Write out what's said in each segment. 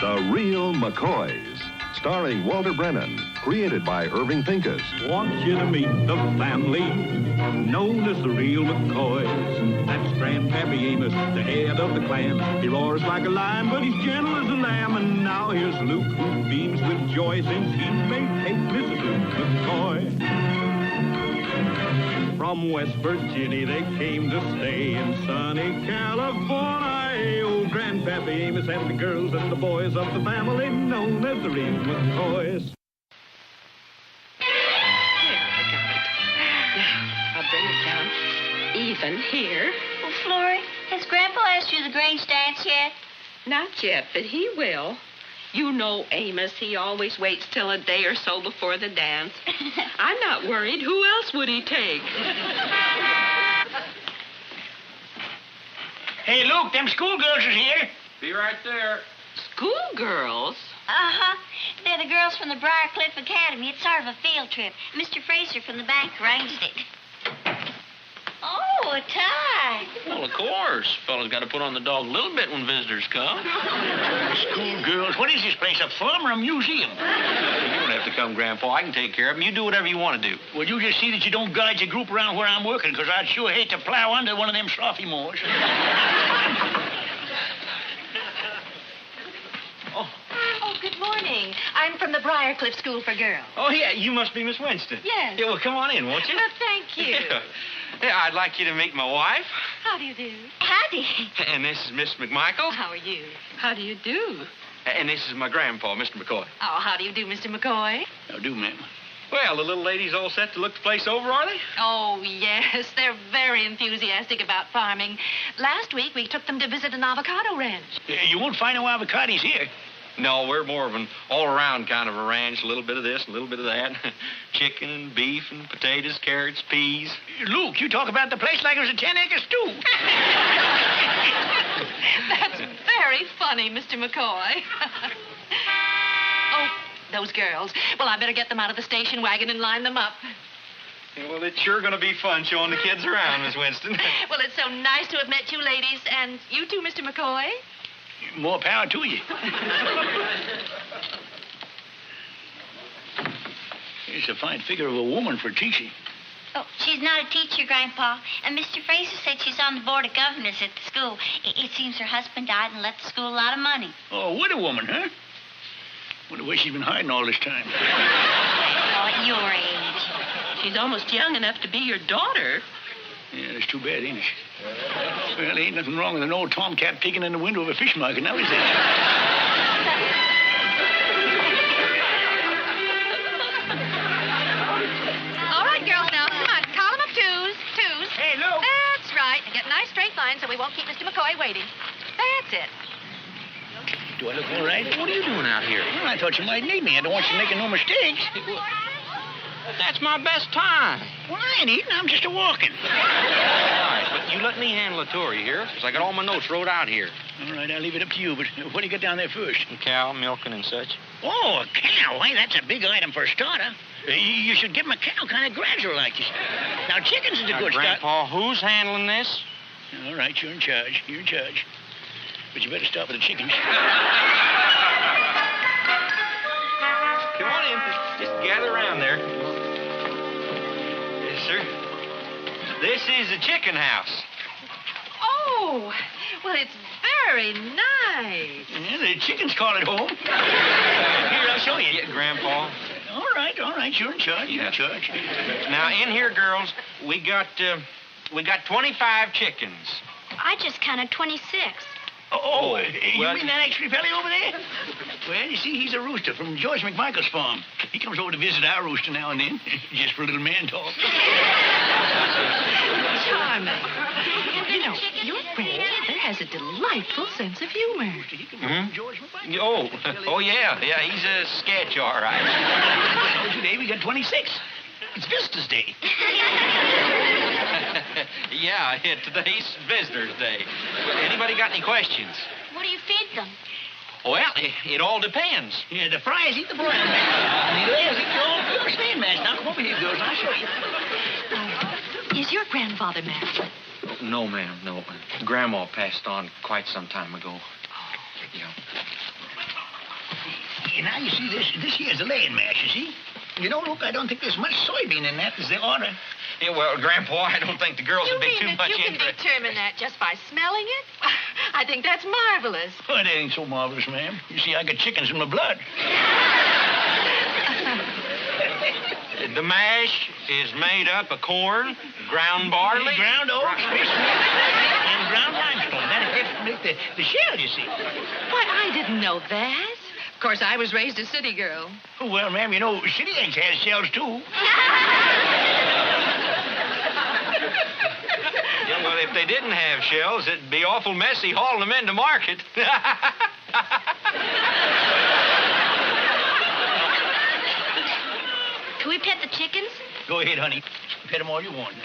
The Real McCoys, starring Walter Brennan, created by Irving Pincus. Want you to meet the family known as the Real McCoys. That's Grandpappy Amos, the head of the clan. He roars like a lion, but he's gentle as a lamb. And now here's Luke, who beams with joy since he may take Mrs. Luke McCoy. From West Virginia they came to stay in sunny California. Oh, Grandpappy Amos and the girls and the boys of the family known as the Real McCoys. I'll bring it down even here. Well, Florrie, has Grandpa asked you the Grange dance yet? Not yet, but he will. You know Amos, he always waits till a day or so before the dance. I'm not worried. Who else would he take? Hey, Luke, them schoolgirls is here. Be right there. Schoolgirls? Uh-huh. They're the girls from the Briarcliff Academy. It's sort of a field trip. Mr. Fraser from the bank arranged it. Oh, a tie. Well, of course. Fella's got to put on the dog a little bit when visitors come. Schoolgirls, what is this place, a farm or a museum? You don't have to come, Grandpa. I can take care of them. You do whatever you want to do. Well, you just see that you don't guide your group around where I'm working, because I'd sure hate to plow under one of them sophomores. Oh, good morning. I'm from the Briarcliff School for Girls. Oh, yeah, you must be Miss Winston. Yes. Yeah, well, come on in, won't you? Thank you. Yeah, I'd like you to meet my wife. How do you do? Howdy. And this is Miss McMichael. How are you? How do you do? And this is my grandpa, Mr. McCoy. Oh, how do you do, Mr. McCoy? How do, ma'am? Well, the little ladies all set to look the place over, are they? Oh, yes. They're very enthusiastic about farming. Last week, we took them to visit an avocado ranch. You won't find no avocados here. No, we're more of an all-around kind of a ranch. A little bit of this, a little bit of that. Chicken and beef and potatoes, carrots, peas. Luke, you talk about the place like it was a 10-acre stew. That's very funny, Mr. McCoy. Oh, those girls. Well, I better get them out of the station wagon and line them up. Yeah, well, it's sure going to be fun showing the kids around, Miss Winston. Well, it's so nice to have met you ladies, and you too, Mr. McCoy. More power to you. It's a fine figure of a woman for teaching. Oh, she's not a teacher, Grandpa. And Mr. Fraser said she's on the board of governors at the school. It seems her husband died and left the school a lot of money. Oh, a widow woman, huh? Wonder where she's been hiding all this time. Oh, at your age. She's almost young enough to be your daughter. Yeah, that's too bad, ain't it? Well, ain't nothing wrong with an old tomcat peeking in the window of a fish market now, is there? All right, girls, now, come on. Column of twos. Twos. Hey, Luke. That's right. And get a nice straight line so we won't keep Mr. McCoy waiting. That's it. Do I look all right? What are you doing out here? Well, I thought you might need me. I don't want you making no mistakes. That's my best time. Well, I ain't eating. I'm just a-walking. All right, but you let me handle the tour, you hear? Because I got all my notes wrote out here. All right, I'll leave it up to you, but what do you get down there first? A cow, milking and such. Oh, a cow. Hey, that's a big item for a starter. You should give him a cow kind of gradual like this. Now, chickens is a good start. Grandpa, who's handling this? All right, you're in charge. You're in charge. But you better start with the chickens. Come on in. Just gather around there. Yes, sir. This is the chicken house. Oh, well, it's very nice. Yeah, the chickens call it home. Here, I'll show you. Yeah, Grandpa. All right. You're in charge. You're in charge. Now, in here, girls, we got 25 chickens. I just counted 26. Oh, well, you mean that extra fella over there? Well, you see, he's a rooster from George McMichael's farm. He comes over to visit our rooster now and then, just for a little man talk. Charming. You know, your grandfather has a delightful sense of humor. He comes over from George McMichael. Oh, yeah, he's a sketch, all right. Well, today we got 26. It's Visitors' Day. Yeah, today's Visitors' Day. Anybody got any questions? What do you feed them? Well, it all depends. Yeah, the fries eat the brown man. And the lambs eat your own pure stand mash. Now, come over here, girls, and I'll show you. Is your grandfather married? No, ma'am, no. Grandma passed on quite some time ago. Now, you see, this here's the laying mash, you see? You know, look, I don't think there's much soybean in that as they oughta. Yeah, well, Grandpa, I don't think the girls You would be mean too that much you can interested. determine that just by smelling it? I think that's marvelous. Well, that ain't so marvelous, ma'am. You see, I got chickens in my blood. The mash is made up of corn, ground barley. Ground oats, and ground limestone. That helps to make the shell, you see. Why, I didn't know that. Of course, I was raised a city girl. Oh, well, ma'am, you know, city eggs has shells, too. Yeah, well, if they didn't have shells, it'd be awful messy hauling them into market. Can we pet the chickens? Go ahead, honey. Pet them all you want.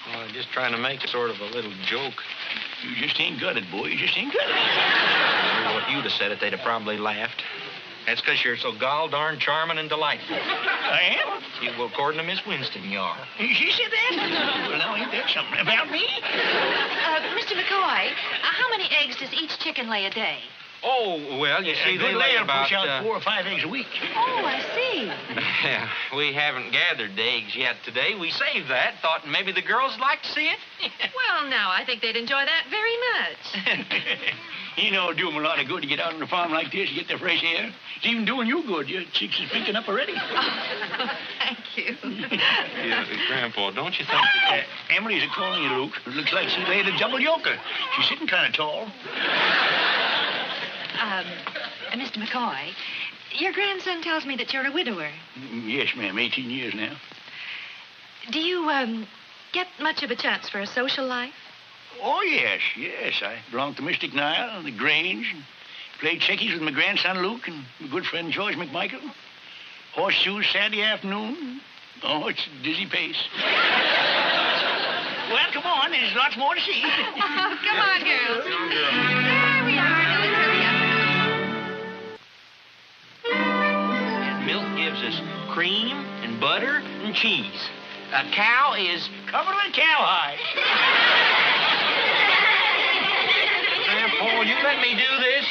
Well, I'm just trying to make sort of a little joke. You just ain't got it, boy. You just ain't got it. Well, if you'd have said it, they'd have probably laughed. That's because you're so gall-darn charming and delightful. I am? You, well, according to Miss Winston, you are. She said that? Well, now, ain't that something about me? Mr. McCoy, how many eggs does each chicken lay a day? Oh, well, you see, they lay about... push out 4 or 5 eggs a week. Oh, I see. Yeah, we haven't gathered the eggs yet today. We saved that, thought maybe the girls would like to see it. Well, now, I think they'd enjoy that very much. You know, do them a lot of good to get out on the farm like this, get the fresh air. It's even doing you good. Your cheeks is pinking up already. Oh, thank you. Yeah, Grandpa, don't you think that... Emily's calling you, Luke. It looks like she laid a double yoker. She's sitting kind of tall. Mr. McCoy, your grandson tells me that you're a widower. Yes, ma'am. 18 years now. Do you, get much of a chance for a social life? Oh, yes. I belong to Mystic Nile and the Grange. And played checkies with my grandson, Luke, and my good friend, George McMichael. Horseshoes Saturday afternoon. Oh, it's a dizzy pace. Well, come on. There's lots more to see. Come on, girls. Come on, girls. Here we are. Now, let's hurry up. Milk gives us cream and butter and cheese. A cow is... Covered with cowhide. Grandpa, you let me do this?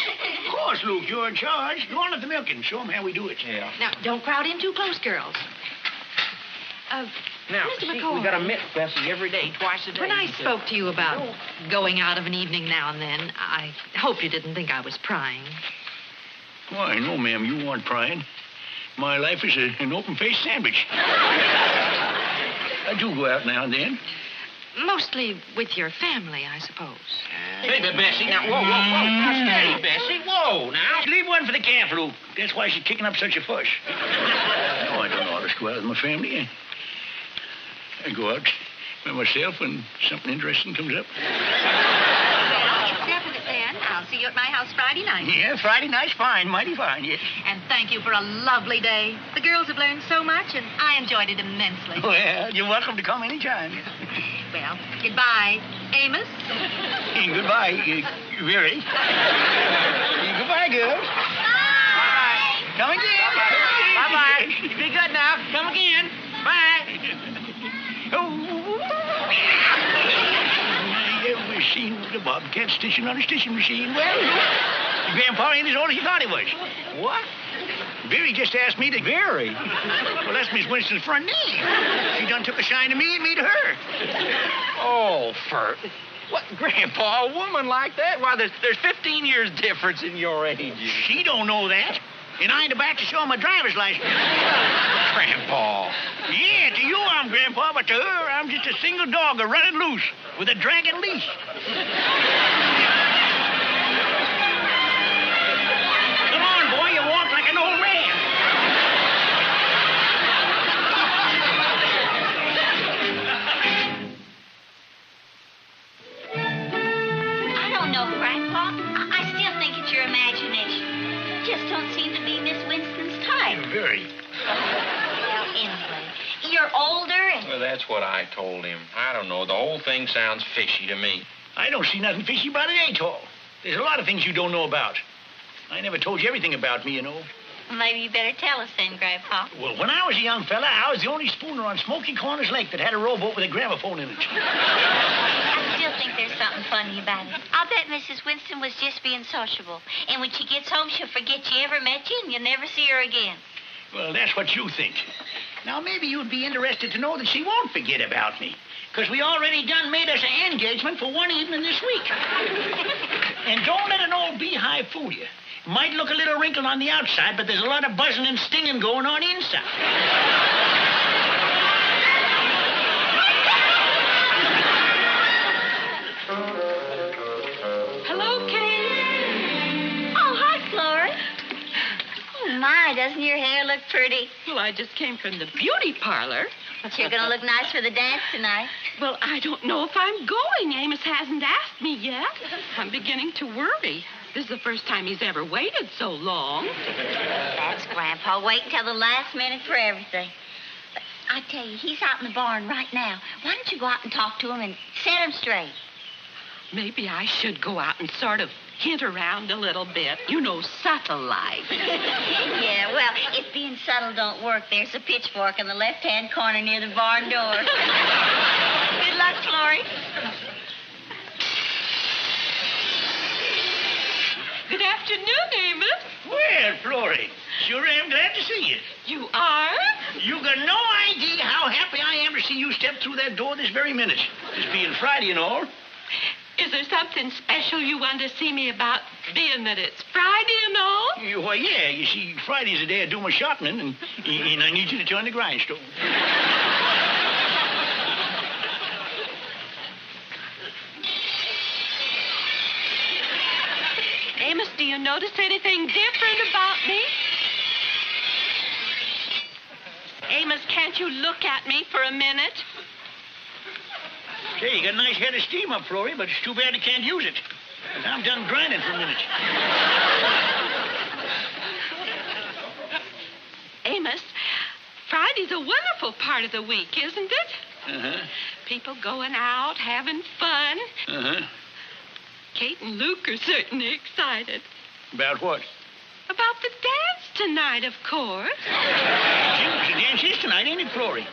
Of course, Luke. You're in charge. Go on at the milking. Show them how we do it. Yeah. Now, don't crowd in too close, girls. Now, Mr. see, McCoy. we got a milk, Bessie, every day, twice a day. When I spoke to you about going out of an evening now and then, I hope you didn't think I was prying. Why, no, ma'am. You weren't prying. My life is an open-faced sandwich. I do go out now and then. Mostly with your family, I suppose. Hey, Bessie, now, whoa. Now, steady, Bessie. Whoa, now. Leave one for the calf, Luke. That's why she's kicking up such a fuss. No, I don't always go out with my family. I go out by myself when something interesting comes up. Except at then, I'll see you at my house Friday night. Yeah, Friday night's fine. Mighty fine, yes. And thank you for a lovely day. The girls have learned so much, and I enjoyed it immensely. Well, you're welcome to come anytime. Well, goodbye, Amos. Goodbye, Very. Goodbye, girls. Bye. Come again. Bye-bye. You be good now. Come again. Bye. Machine with a bobcat stitching on a stitching machine. Well, your grandpa ain't as old as you thought he was. What? Very just asked me to... Very? Well, that's Miss Winston's front name. She done took a shine to me and me to her. Oh, what, Grandpa, a woman like that? Why, there's 15 years difference in your age. She don't know that. And I ain't about to show her my driver's license. Grandpa. Yeah, to you I'm Grandpa, but to her I'm just a single dog running loose with a dragging leash. Come on, boy, you walk like an old man. I don't know, Grandpa. I still think it's your imagination. Just don't seem to be Miss Winston's type. Very. Well, anyway, you're older and... Well, that's what I told him. I don't know. The whole thing sounds fishy to me. I don't see nothing fishy about it, ain't all. There's a lot of things you don't know about. I never told you everything about me, you know. Maybe you better tell us then, Grandpa. Well, when I was a young fella, I was the only spooner on Smoky Corners Lake that had a rowboat with a gramophone in it. I still think there's something funny about it. I'll bet Mrs. Winston was just being sociable. And when she gets home, she'll forget she ever met you and you'll never see her again. Well, that's what you think. Now, maybe you'd be interested to know that she won't forget about me. Because we already done made us an engagement for one evening this week. And don't let an old beehive fool you. It might look a little wrinkled on the outside, but there's a lot of buzzing and stinging going on inside. Hello, Kate. Oh, hi, Flora. Oh, my, doesn't your hair look pretty? Well, I just came from the beauty parlor. But you're going to look nice for the dance tonight. Well, I don't know if I'm going. Amos hasn't asked me yet. I'm beginning to worry. This is the first time he's ever waited so long. That's Grandpa. Wait until the last minute for everything. But I tell you, he's out in the barn right now. Why don't you go out and talk to him and set him straight? Maybe I should go out and sort of hint around a little bit. You know, subtle like. Yeah, well, if being subtle don't work, there's a pitchfork in the left-hand corner near the barn door. Good luck, Florrie. Good afternoon, Amos. Well, Florrie, sure am glad to see you. You are? You got no idea how happy I am to see you step through that door this very minute. This being Friday and all. Is there something special you want to see me about, being that it's Friday and all? Why, yeah. You see, Friday's the day I do my shopping, and I need you to turn the grindstone. Amos, do you notice anything different about me? Amos, can't you look at me for a minute? Say, you got a nice head of steam up, Florrie, but it's too bad you can't use it. 'Cause I'm done grinding for a minute. Amos, Friday's a wonderful part of the week, isn't it? Uh-huh. People going out, having fun. Uh-huh. Kate and Luke are certainly excited. About what? About the dance tonight, of course. The dance is tonight, ain't it, Florrie?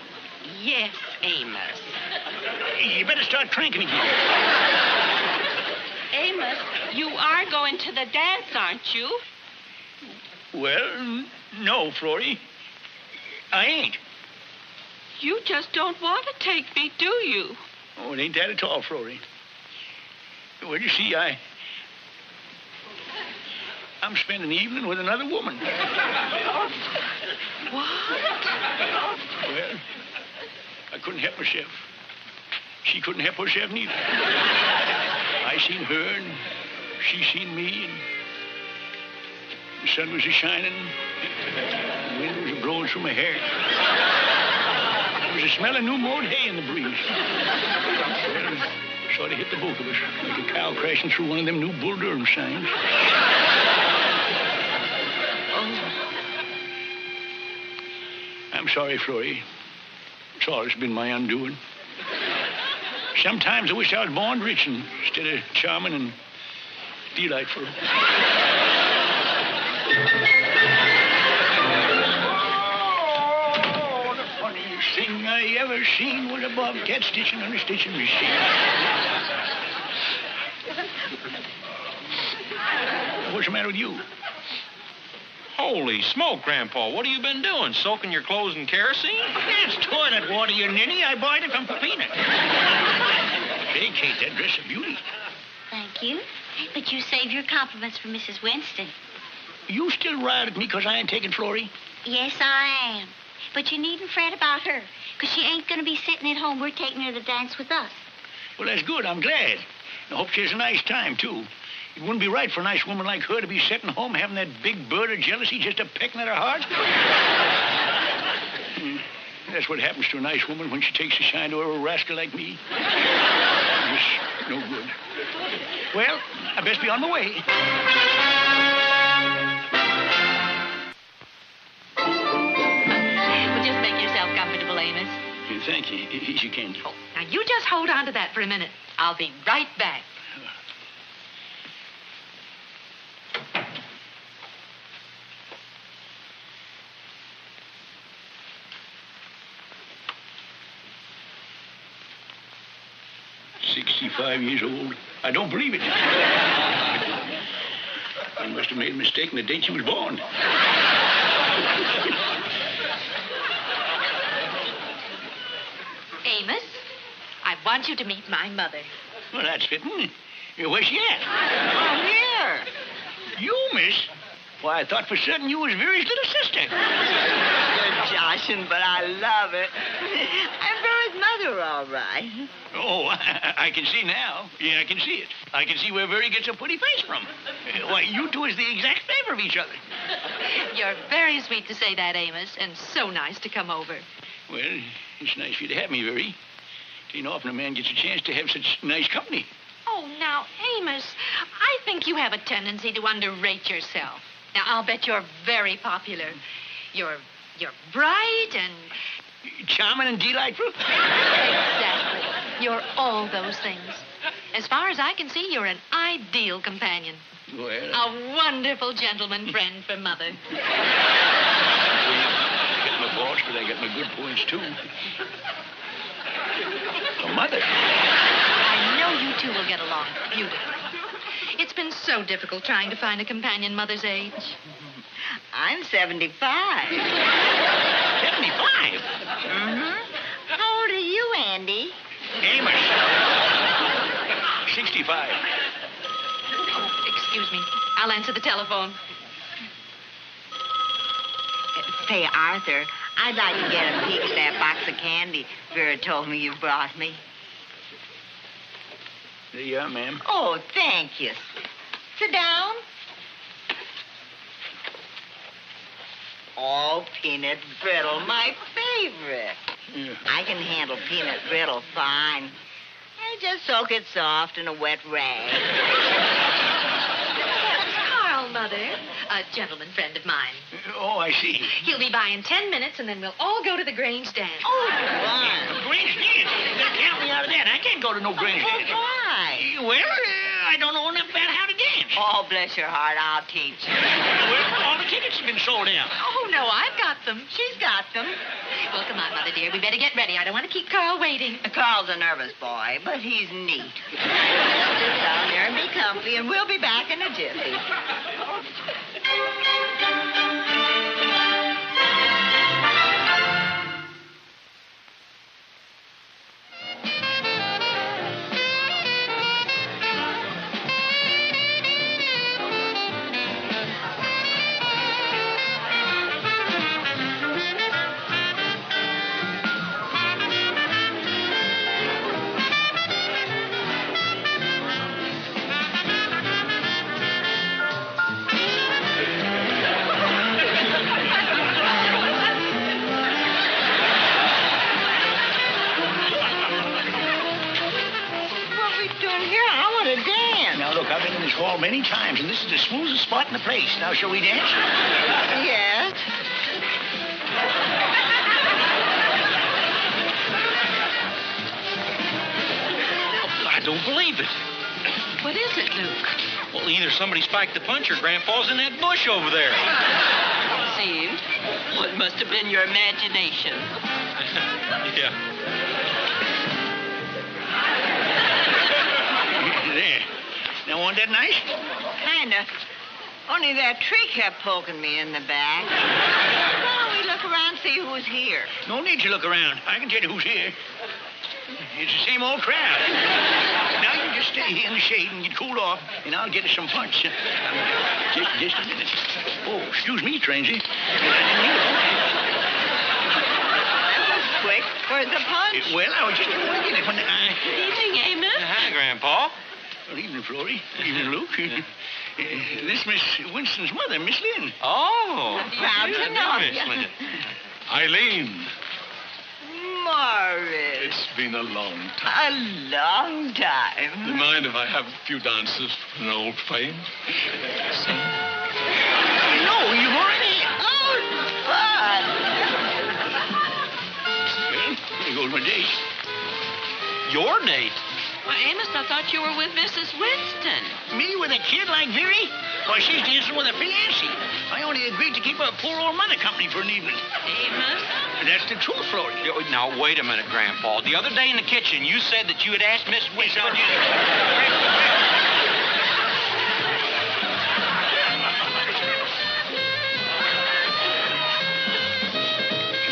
Yes, Amos. You better start cranking again. Amos, you are going to the dance, aren't you? Well, no, Florrie. I ain't. You just don't want to take me, do you? Oh, it ain't that at all, Florrie. Well, you see, I'm spending the evening with another woman. What? Well, I couldn't help myself. She couldn't help herself neither. I seen her, and she seen me, and the sun was a-shining, the wind was a-blowing through my hair. There was a smell of new mowed hay in the breeze. Well, sort of hit the both of us, like a cow crashing through one of them new Bull Durham signs. I'm sorry, Florrie. It's always been my undoing. Sometimes I wish I was born rich instead of charming and delightful. Oh, the funniest thing I ever seen was a bobcat stitching on a stitching machine. What's the matter with you? Holy smoke, Grandpa. What have you been doing? Soaking your clothes in kerosene? That's toilet water, you ninny. I bought it from Peppina. Hey, Kate, that dress is a beauty. Thank you. But you save your compliments for Mrs. Winston. You still riled at me because I ain't taking Florrie? Yes, I am. But you needn't fret about her, because she ain't going to be sitting at home. We're taking her to dance with us. Well, that's good. I'm glad. I hope she has a nice time, too. It wouldn't be right for a nice woman like her to be sitting home having that big bird of jealousy just a-pecking at her heart. That's what happens to a nice woman when she takes a shine to a rascal like me. Just no good. Well, I best be on my way. Well, just make yourself comfortable, Amos. Thank you. Yes, you can. Oh, now, you just hold on to that for a minute. I'll be right back. 75 years old. I don't believe it. I must have made a mistake in the date she was born. Amos, I want you to meet my mother. Well, that's fitting. Where's she at? Oh, here. You, miss? Why, I thought for certain you was Very's little sister. You're joshing, but I love it. I'm Very's mother, all right. Oh, I can see now. Yeah, I can see it. I can see where Very gets a pretty face from. Why, you two is the exact favor of each other. You're very sweet to say that, Amos, and so nice to come over. Well, it's nice for you to have me, Very. It ain't often a man gets a chance to have such nice company. Oh, now, Amos, I think you have a tendency to underrate yourself. Now, I'll bet you're very popular. You're bright and... Charming and delightful? Exactly. You're all those things. As far as I can see, you're an ideal companion. Well... A wonderful gentleman friend for Mother. I got my faults, but I got my good points, too. For Mother. I know you two will get along beautifully. It's been so difficult trying to find a companion Mother's age. I'm 75. 75? Mm-hmm. How old are you, Andy? Amos. 65. Oh, excuse me. I'll answer the telephone. Say, Arthur, I'd like to get a peek at that box of candy Vera told me you brought me. There you are, ma'am. Oh, thank you. Sit down. Oh, peanut brittle, my favorite. Yeah. I can handle peanut brittle fine. I just soak it soft in a wet rag. That's Carl, Mother. A gentleman friend of mine. Oh, I see. He'll be by in 10 minutes, and then we'll all go to the Grange dance. Oh, fun. Grange dance? You're going to count me out of that. I can't go to no Grange dance. Why? Well, I don't know enough about how to dance. Oh, bless your heart, I'll teach you. Well, all the tickets have been sold out. Oh, no, I've got them. She's got them. Well, come on, Mother dear. We better get ready. I don't want to keep Carl waiting. Carl's a nervous boy, but he's neat. Sit down there and be comfy, and we'll be back in a jiffy. Hall many times, and this is the smoothest spot in the place. Now, shall we dance? Yes. I don't believe it. What is it, Luke? Well, either somebody spiked the punch or Grandpa's in that bush over there. Seemed. Well, it must have been your imagination. Yeah. There. Now, wasn't that nice? Kinda. Only that tree kept poking me in the back. Why don't we look around and see who's here? No need to look around. I can tell you who's here. It's the same old crowd. Now you just stay here in the shade and get cooled off, and I'll get us some punch. Just a minute. Oh, excuse me, Transy. That was quick. Where's the punch? Well, I was just winging it when I... Good evening, Amos. Hi, Grandpa. Good evening, Florrie. Good evening, Luke. This Miss Winston's mother, Miss Lynn. Oh. Proud to know Miss you. Lynn. Eileen, Morris. it's been a long time. A long Do you time. mind if I have a few dances for an old flame? No, you've already... Oh, fun. Well, there goes my date. Your date? Well, Amos, I thought you were with Mrs. Winston. Me with a kid like Veery? Why, she's dancing with a fiancé. I only agreed to keep her poor old mother company for an evening. Amos? That's the truth, Florrie. Now, wait a minute, Grandpa. The other day in the kitchen, you said that you had asked Miss Winston.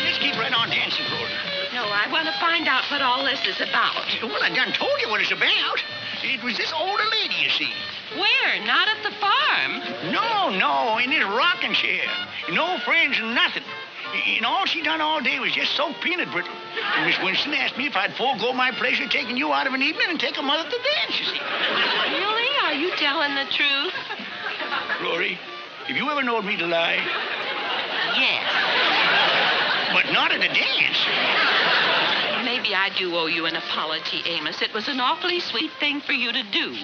Let's keep right on dancing, Florrie. No, I want to find out what all this is about. Well, I done told you what it's about. It was this older lady, you see. Where? Not at the farm. No, in this rocking chair. No friends and nothing. And all she done all day was just soak peanut brittle. And Miss Winston asked me if I'd forego my pleasure taking you out of an evening and take a mother to dance, you see. Really? Are you telling the truth? Florrie, have you ever known me to lie? Yes. But not at a dance. Maybe I do owe you an apology, Amos. It was an awfully sweet thing for you to do.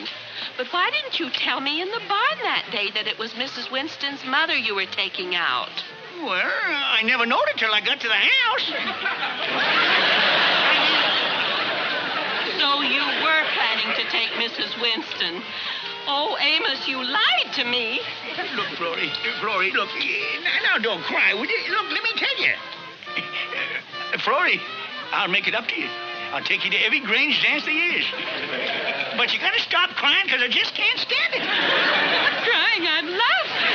But why didn't you tell me in the barn that day that it was Mrs. Winston's mother you were taking out? Well, I never knowed it till I got to the house. So you were planning to take Mrs. Winston. Oh, Amos, you lied to me. Look, Florrie, look. Now don't cry, would you? Look, let me tell you. Florrie, I'll make it up to you. I'll take you to every Grange dance there is. But you gotta stop crying, because I just can't stand it. Crying, I'm laughing.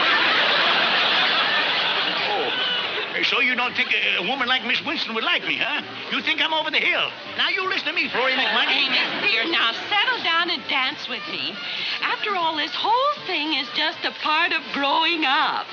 Oh, so you don't think a woman like Miss Winston would like me, huh? You think I'm over the hill. Now you listen to me, Florrie McMoney. Amos, dear, now settle down and dance with me. After all, this whole thing is just a part of growing up.